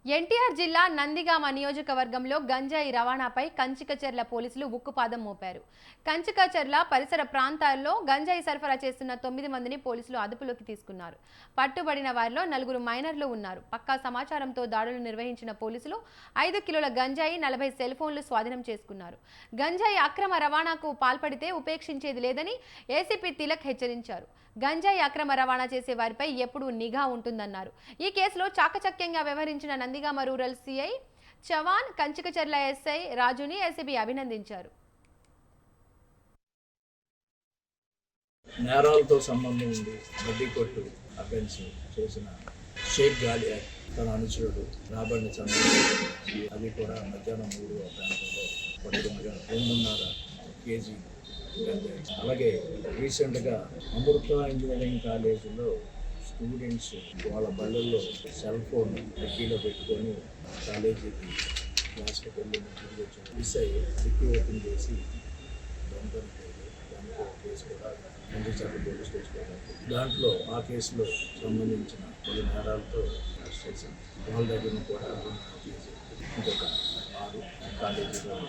ఎన్టీఆర్ జిల్లా నందిగామ నియోజకవర్గంలో గంజాయి రవాణాపై కంచికచర్ల పోలీసులు ఉక్కుపాదం మోపారు. కంచికచర్ల పరిసర ప్రాంతాల్లో గంజాయి సరఫరా చేస్తున్న 9 మందిని పోలీసులు అదుపులోకి తీసుకున్నారు. పట్టుబడిన వారిలో 4 మైనర్లు ఉన్నారు. పక్కా సమాచారంతో దాడులు నిర్వహించిన పోలీసులు 5 కిలోల గంజాయి, 40 సెల్ ఫోన్లు స్వాధీనం చేసుకున్నారు. గంజాయి అక్రమ రవాణాకు పాల్పడితే ఉపేక్షించేది లేదని ఏసీపీ తిలక్ హెచ్చరించారు. గంజాయి అక్రమ రవాణా చేసే వారిపై ఎప్పుడూ నిఘా ఉంటుందన్నారు. ఈ కేసులో చాకచక్యంగా వ్యవహరించిన Nandigama rural CI Chavan, Kanchikacherla SI రాజుని ఏసీబీ అభినందించారు. నేరాలతో సంబంధం ఉంది వడ్డీ కొట్టు అఫెన్స్ చేసిన షేక్ గాలియా తన అనుచరుడు రాబడిని చంపి అది కూడా మధ్యాహ్నం 3 ప్రాంతంలో పట్టుకునగా 2.5 కేజీ. అలాగే రీసెంట్గా అమృత ఇంజనీరింగ్ కాలేజీలో స్టూడెంట్స్ వాళ్ళ బళ్ళల్లో సెల్ ఫోన్ డిక్కీలో పెట్టుకొని కాలేజీకి క్లాస్కి వెళ్ళి తిరిగి వచ్చారు. మిస్ అయ్యి డిక్కీ ఓపెన్ చేసి దాంట్లో కేసు కూడా కంచికచర్ల పోలీస్ స్టేషన్. దాంట్లో ఆ కేసులో సంబంధించిన పలు నేరాలతో అరెస్ట్ చేశాం. వాళ్ళ దగ్గర కూడా చేసి ఇంకొక 6 కాలేజీలో